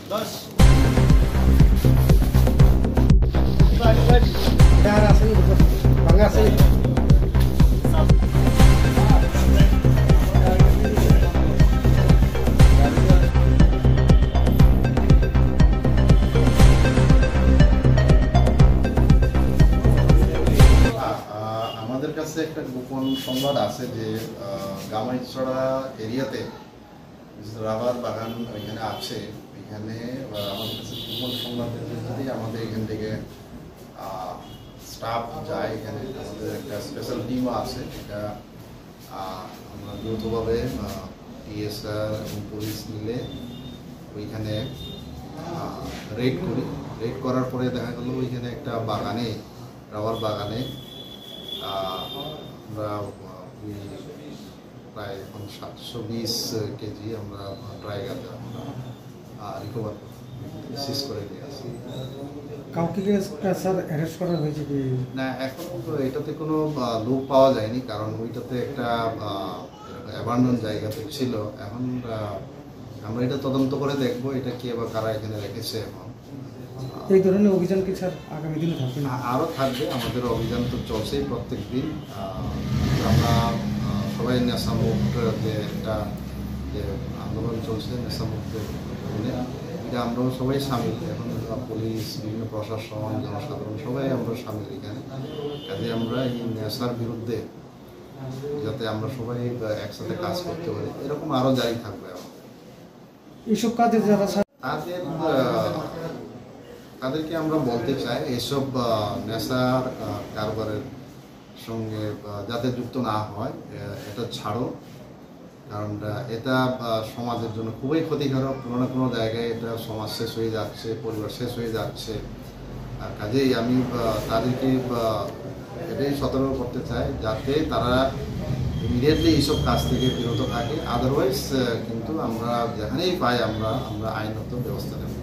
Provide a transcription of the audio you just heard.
আমাদের কাছে একটা গোপন সংবাদ আছে যে গামাইছড়া এরিয়াতে রাবার বাগান এখানে আছে। এখানে আমাদের কাছে গোপন সংবাদের যদি আমাদের এখান থেকে স্টাফ যায়, এখানে আমাদের একটা স্পেশাল টিমও আছে। এটা আমরা যৌথভাবে পিএসআর এবং পুলিশ মিলে ওইখানে রেড করি। রেড করার পরে দেখা গেল ওইখানে একটা বাগানে, রাবার বাগানে আমরা প্রায় এখন 720 কেজি আমরা ড্রাই গাঁজা আমরা রিকভার সিজ করে নিয়ে আসি। কাউকে স্যার অ্যারেস্ট করা হয়েছে কি না? এখন এটাতে কোনো লোক পাওয়া যায়নি, কারণ ওইটাতে একটা অ্যাবান্ডন জায়গাতে ছিল। এখন আমরা এটা তদন্ত করে দেখবো এটা কে বা কারা এখানে রেখেছে। এখন এই ধরনের অভিযান কি স্যার আগামী দিনে থাকবে? আরও থাকবে। আমাদের অভিযান তো চলছেই প্রত্যেক দিন। আমরা সবাই নেশামুক্ত যে একটা যে আন্দোলন চলছে নেশামুক্তের এটা আমরাও সবাই সামিল। এখন পুলিশ, বিভিন্ন প্রশাসন, জনসাধারণ সবাই আমরা সামিল এখানে। কাজে আমরা এই নেশার বিরুদ্ধে যাতে আমরা সবাই একসাথে কাজ করতে পারি, এরকম আরও জারি থাকবে। এইসব কাজে যারা তাদেরকে আমরা বলতে চাই এসব নেশার কারবারের সঙ্গে যাতে যুক্ত না হয় এটা ছাড়ো, কারণ এটা সমাজের জন্য খুবই ক্ষতিকারক। কোনো না কোনো জায়গায় এটা সমাজ শেষ হয়ে যাচ্ছে, পরিবার শেষ হয়ে যাচ্ছে। আর কাজেই আমি তাদেরকে এটাই সতর্ক করতে চাই যাতে তারা ইমিডিয়েটলি এইসব কাজ থেকে বিরত থাকে। আদারওয়াইজ কিন্তু আমরা যেখানেই পাই আমরা আইনত ব্যবস্থা নেব।